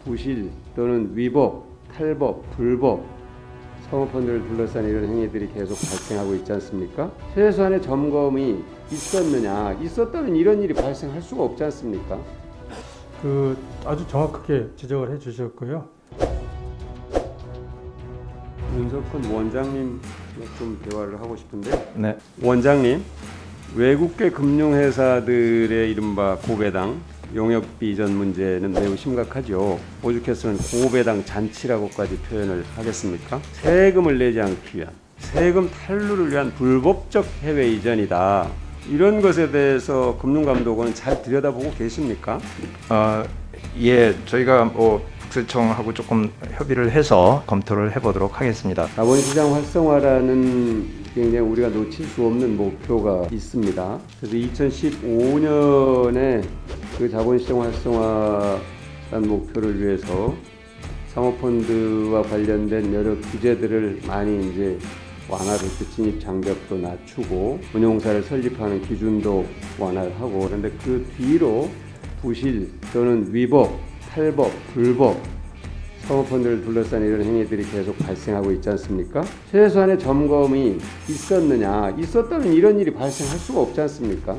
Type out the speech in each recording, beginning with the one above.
부실 또는 위법, 탈법, 불법 사모펀드를 둘러싼 이런 행위들이 계속 발생하고 있지 않습니까? 최소한의 점검이 있었느냐? 있었다면 이런 일이 발생할 수가 없지 않습니까? 아주 정확하게 지적을 해주셨고요. 윤석훈 원장님 좀 대화를 하고 싶은데요. 네. 원장님, 외국계 금융회사들의 이른바 고배당 용역비 이전 문제는 매우 심각하죠. 오죽했으면 고배당 잔치라고까지 표현을 하겠습니까? 세금을 내지 않기 위한, 세금 탈루를 위한 불법적 해외 이전이다. 이런 것에 대해서 금융감독원은 잘 들여다보고 계십니까? 예, 저희가 국세청하고 조금 협의를 해서 검토를 해보도록 하겠습니다. 자본시장 활성화라는 굉장히 우리가 놓칠 수 없는 목표가 있습니다. 그래서 2015년에 그 자본시장 활성화라는 목표를 위해서 사모펀드와 관련된 여러 규제들을 많이 이제 완화됐고 진입 장벽도 낮추고 운용사를 설립하는 기준도 완화를 하고 그런데 그 뒤로 부실 또는 위법, 탈법, 불법 사모펀드를 둘러싼 이런 행위들이 계속 발생하고 있지 않습니까? 최소한의 점검이 있었느냐? 있었다면 이런 일이 발생할 수가 없지 않습니까?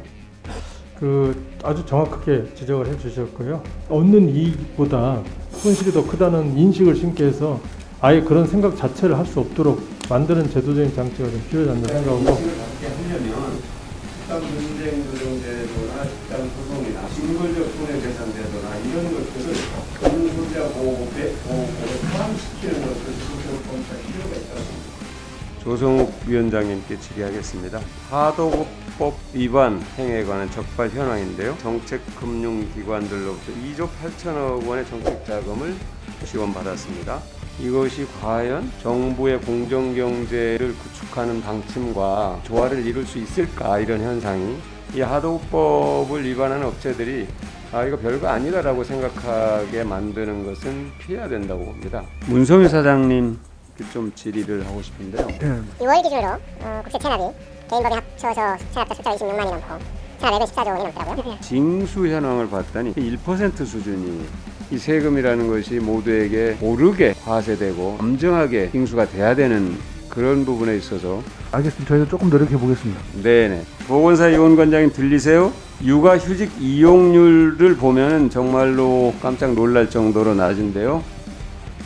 아주 정확하게 지적을 해주셨고요. 얻는 이익보다 손실이 더 크다는 인식을 심게 해서 아예 그런 생각 자체를 할 수 없도록 만드는 제도적인 장치가 좀 필요하다는 생각하고. 하려면 식당 분쟁 조정제도나 식당 소송이나 징벌적 손해배상제도나 이런 것들을 근소자 보호에 포함시키는 것을 적극적으로 검토할 필요가 있다고. 조성욱 위원장님께 질의하겠습니다. 하도급 위반 행위에 관한 적발 현황인데요. 정책금융기관들로부터 2조 8천억 원의 정책 자금을 지원받았습니다. 이것이 과연 정부의 공정경제를 구축하는 방침과 조화를 이룰 수 있을까, 이런 현상이. 이 하도급법을 위반하는 업체들이 이거 별거 아니다라고 생각하게 만드는 것은 피해야 된다고 봅니다. 문성유 사장님 좀 질의를 하고 싶은데요. 6월 기준으로 국세 체납이 개인 법인 합쳐서 체납자 숫자가 26만이 넘고 체납액은 14조 원이 넘더라고요. 징수 현황을 봤더니 1% 수준이, 이 세금이라는 것이 모두에게 모르게 과세되고 엄정하게 징수가 돼야 되는 그런 부분에 있어서. 알겠습니다. 저희도 조금 노력해 보겠습니다. 네네. 보건사 이원관장님 들리세요? 육아휴직 이용률을 보면 정말로 깜짝 놀랄 정도로 낮은데요.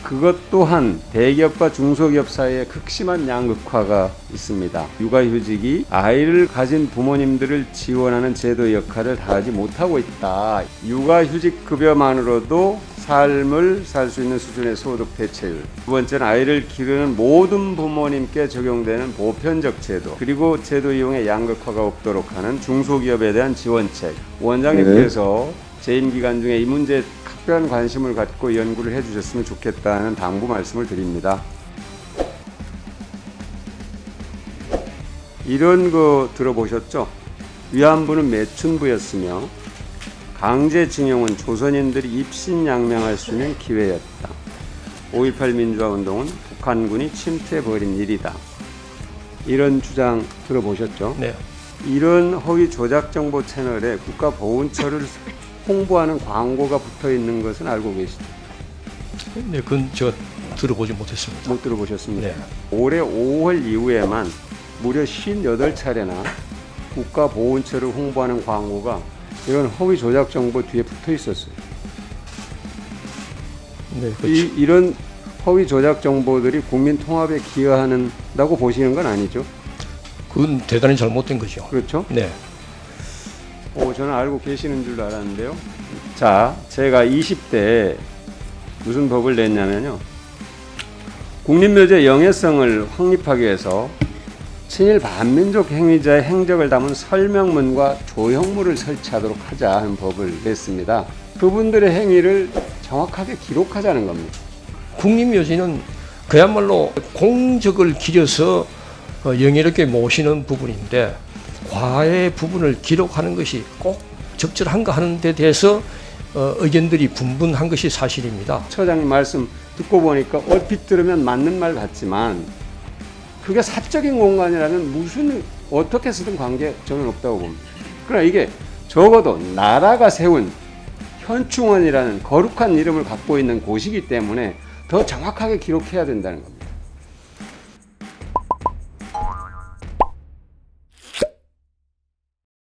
그것 또한 대기업과 중소기업 사이에 극심한 양극화가 있습니다. 육아휴직이 아이를 가진 부모님들을 지원하는 제도의 역할을 다하지 못하고 있다. 육아휴직 급여만으로도 삶을 살 수 있는 수준의 소득 대체율. 두 번째는 아이를 기르는 모든 부모님께 적용되는 보편적 제도. 그리고 제도 이용의 양극화가 없도록 하는 중소기업에 대한 지원책. 원장님께서 재임 기간 중에 이 문제에 특별한 관심을 갖고 연구를 해주셨으면 좋겠다는 당부 말씀을 드립니다. 이런 거 들어보셨죠? 위안부는 매춘부였으며 강제징용은 조선인들이 입신양명할 수 있는 기회였다. 5.18 민주화운동은 북한군이 침투해버린 일이다. 이런 주장 들어보셨죠? 네. 이런 허위 조작정보 채널에 국가보훈처를 홍보하는 광고가 붙어 있는 것은 알고 계시죠? 네, 그건 제가 들어보지 못했습니다. 못 들어보셨습니다. 네. 올해 5월 이후에만 무려 58차례나 국가보훈처를 홍보하는 광고가 이런 허위 조작 정보 뒤에 붙어 있었어요. 네, 그렇죠. 이런 허위 조작 정보들이 국민 통합에 기여한다고 보시는 건 아니죠? 그건 대단히 잘못된 거죠. 그렇죠? 네. 저는 알고 계시는 줄 알았는데요. 자, 제가 20대에 무슨 법을 냈냐면요. 국립묘지의 영예성을 확립하기 위해서 친일 반민족 행위자의 행적을 담은 설명문과 조형물을 설치하도록 하자 하는 법을 냈습니다. 그분들의 행위를 정확하게 기록하자는 겁니다. 국립묘지는 그야말로 공적을 기려서 영예롭게 모시는 부분인데 과외 부분을 기록하는 것이 꼭 적절한가 하는 데 대해서 의견들이 분분한 것이 사실입니다. 처장님 말씀 듣고 보니까 얼핏 들으면 맞는 말 같지만 그게 사적인 공간이라면 무슨 어떻게 해서든 관계 저는 없다고 봅니다. 그러나 이게 적어도 나라가 세운 현충원이라는 거룩한 이름을 갖고 있는 곳이기 때문에 더 정확하게 기록해야 된다는 겁니다.